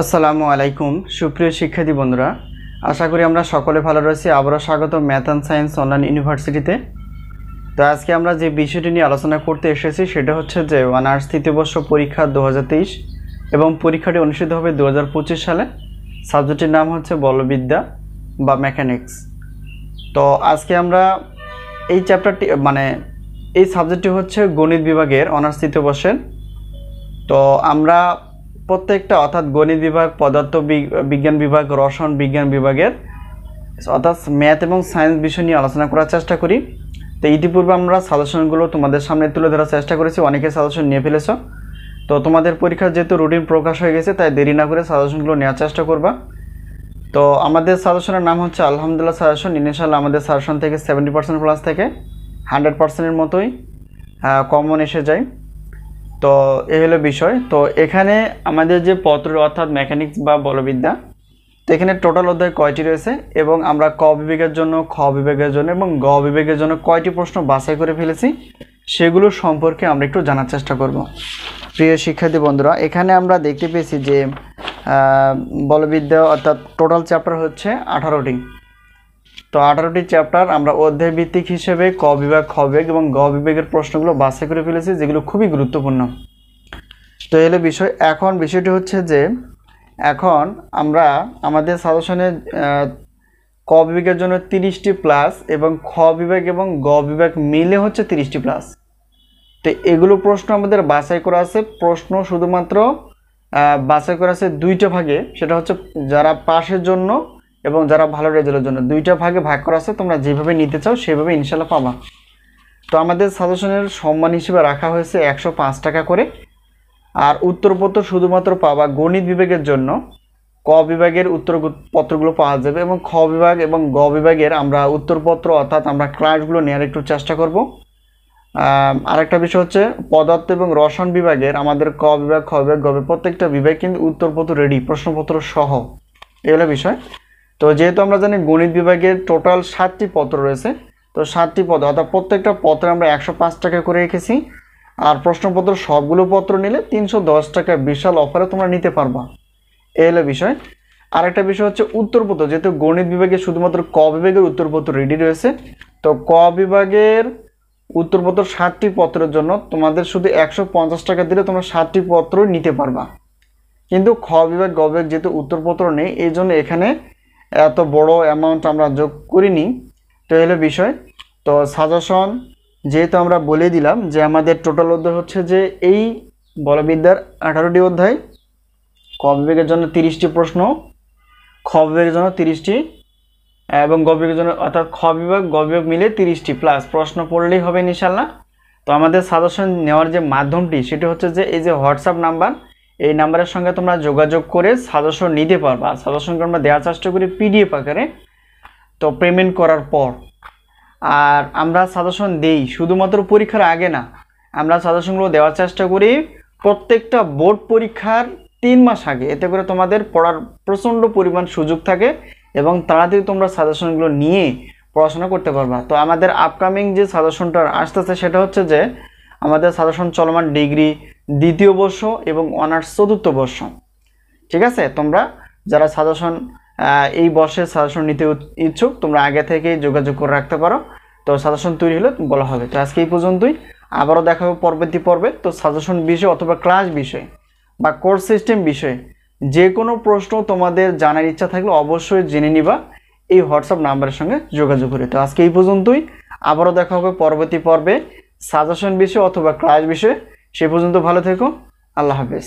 আসসালামু আলাইকুম সুপ্রিয় শিক্ষার্থী বন্ধুরা, আশা করি আমরা সকলে ভালো রয়েছি। আবারও স্বাগত ম্যাথ অ্যান্ড সায়েন্স অনলাইন ইউনিভার্সিটিতে। তো আজকে আমরা যে বিষয়টি নিয়ে আলোচনা করতে এসেছি সেটা হচ্ছে যে অনার্স তৃতীয় বর্ষ পরীক্ষা 2023 এবং পরীক্ষাটি অনুষ্ঠিত হবে 2025 সালে। সাবজেক্টের নাম হচ্ছে বলবিদ্যা বা মেকানিক্স। তো আজকে আমরা এই চ্যাপ্টারটি এই সাবজেক্টটি হচ্ছে গণিত বিভাগের অনার্স তৃতীয় বর্ষের। তো আমরা প্রত্যেকটা অর্থাৎ গণিত বিভাগ, পদার্থ বিজ্ঞান বিভাগ, রসায়ন বিজ্ঞান বিভাগের অর্থাৎ ম্যাথ এবং সায়েন্স বিষয় নিয়ে আলোচনা করার চেষ্টা করি। তো ইতিপূর্বে আমরা সাজেশনগুলো তোমাদের সামনে তুলে ধরার চেষ্টা করেছি, অনেকে সাজেশন নিয়ে ফেলেছ। তো তোমাদের পরীক্ষার যেহেতু রুটিন প্রকাশ হয়ে গেছে তাই দেরি না করে সাজেশনগুলো নেওয়ার চেষ্টা করবা। তো আমাদের সাজেশনের নাম হচ্ছে আলহামদুলিল্লাহ সাজেশন। ইনশাআল্লাহ আমাদের সাজেশন থেকে 70% প্লাস থেকে 100%-এর মতোই কমন এসে যায়। তো এই হলো বিষয়। তো এখানে আমাদের যে পত্র অর্থাৎ মেকানিক্স বা বলবিদ্যা, তো এখানে টোটাল অধ্যায় কয়টি রয়েছে এবং আমরা ক বিভাগের জন্য, খ বিভাগের জন্য এবং গ বিভাগের জন্য কয়টি প্রশ্ন বাছাই করে ফেলেছি সেগুলো সম্পর্কে আমরা একটু জানার চেষ্টা করব। প্রিয় শিক্ষার্থী বন্ধুরা, এখানে আমরা দেখতে পেয়েছি যে বলবিদ্যা অর্থাৎ টোটাল চ্যাপ্টার হচ্ছে 18টি। তো 18টি চ্যাপ্টার আমরা অধ্যায় ভিত্তিক হিসেবে ক বিভাগ, খ বিভাগ এবং গ বিভাগের প্রশ্নগুলো বাছাই করে ফেলেছি, যেগুলো খুবই গুরুত্বপূর্ণ। তো এলে বিষয়, এখন বিষয়টি হচ্ছে যে এখন আমরা আমাদের সাজেশনে ক বিভাগের জন্য 30টি প্লাস এবং খ বিভাগ এবং গ বিভাগ মিলে হচ্ছে 30টি প্লাস। তো এগুলো প্রশ্ন আমাদের বাছাই করা আছে। প্রশ্ন শুধুমাত্র বাছাই করা আছে দুইটা ভাগে, সেটা হচ্ছে যারা পাশের জন্য এবং যারা ভালো রেজাল্টের জন্য দুইটা ভাগে ভাগ করা আছে। তোমরা যেভাবে নিতে চাও সেভাবে ইনশাল্লাহ পাবা। তো আমাদের সাজেশনের সম্মান হিসেবে রাখা হয়েছে 105 টাকা করে। আর উত্তরপত্র শুধুমাত্র পাবা গণিত বিভাগের জন্য ক বিভাগের উত্তরপত্রগুলো পাওয়া যাবে এবং খ বিভাগ এবং গ বিভাগের আমরা উত্তরপত্র অর্থাৎ আমরা ক্লাসগুলো নেওয়ার একটু চেষ্টা করব। আরেকটা বিষয় হচ্ছে পদার্থ এবং রসায়ন বিভাগের আমাদের ক বিভাগ, খ বিভাগ, গ বিভাগ প্রত্যেকটা বিভাগ কিন্তু উত্তরপত্র রেডি, প্রশ্নপত্র সহ। এই হলো বিষয়। তো যেহেতু আমরা জানি গণিত বিভাগের টোটাল 7টি পত্র রয়েছে, তো 7টি পত্র অর্থাৎ প্রত্যেকটা পত্রে আমরা 105 টাকা করে রেখেছি। আর প্রশ্নপত্র সবগুলো পত্র নিলে 310 টাকা বিশাল অফারে তোমরা নিতে পারবা। এই হলো বিষয়। আরেকটা বিষয় হচ্ছে উত্তরপত্র, যেহেতু গণিত বিভাগে শুধুমাত্র ক বিভাগের উত্তরপত্র রেডি রয়েছে, তো ক বিভাগের উত্তরপত্র 7টি পত্রের জন্য তোমাদের শুধু 150 টাকা দিলে তোমরা 7টি পত্র নিতে পারবা। কিন্তু খ বিভাগ, গ বিভাগ যেহেতু উত্তরপত্র নেই, এই জন্য এখানে এত বড় অ্যামাউন্ট আমরা যোগ করিনি। তো এই হলো বিষয়। তো সাজেশন যেহেতু আমরা বলে দিলাম যে আমাদের টোটাল অধ্যায় হচ্ছে যে এই বলবিদ্যার 18টি অধ্যায়, ক বিভাগের জন্য 30টি প্রশ্ন, খ বিভাগের জন্য 30টি এবং গ বিভাগের জন্য অর্থাৎ খ বিভাগ, গ বিভাগ মিলে 30টি প্লাস প্রশ্ন পড়লেই হবে ইনশাল্লাহ। তো আমাদের সাজেশন নেওয়ার যে মাধ্যমটি সেটা হচ্ছে যে এই যে হোয়াটসঅ্যাপ নাম্বার, এই নাম্বারের সঙ্গে তোমরা যোগাযোগ করে সাজেশন নিতে পারবা। সাজেশনকে আমরা দেওয়ার চেষ্টা করি পিডিএফ আকারে, তো পেমেন্ট করার পর। আর আমরা সাজেশন দেই শুধুমাত্র পরীক্ষার আগে না, আমরা সাজেশনগুলো দেওয়ার চেষ্টা করি প্রত্যেকটা বোর্ড পরীক্ষার 3 মাস আগে। এতে করে তোমাদের পড়ার প্রচণ্ড পরিমাণ সুযোগ থাকে এবং তাড়াতাড়ি তোমরা সাজেশনগুলো নিয়ে পড়াশোনা করতে পারবা। তো আমাদের আপকামিং যে সাজেশনটা আসতেছে সেটা হচ্ছে যে আমাদের সাজেশন চলমান ডিগ্রি 2য় বর্ষ এবং অনার্স 4র্থ বর্ষ। ঠিক আছে, তোমরা যারা সাজেশন এই বর্ষের সাজেশন নিতে ইচ্ছুক তোমরা আগে থেকেই যোগাযোগ করে রাখতে পারো। তো সাজেশন তৈরি হলে বলা হবে। তো আজকে এই পর্যন্তই, আবারও দেখা হবে পরবর্তী পর্বে। তো সাজেশন বিষয় অথবা ক্লাস বিষয় বা কোর্স সিস্টেম বিষয়ে যে কোনো প্রশ্ন তোমাদের জানার ইচ্ছা থাকলে অবশ্যই জেনে নিবা এই হোয়াটসঅ্যাপ নাম্বারের সঙ্গে যোগাযোগ করে। তো আজকে এই পর্যন্তই, আবারও দেখা হবে পরবর্তী পর্বে সাজেশন বিষয় অথবা ক্লাস বিষয়ে। সে পর্যন্ত ভালো থেকো, আল্লাহ হাফেজ।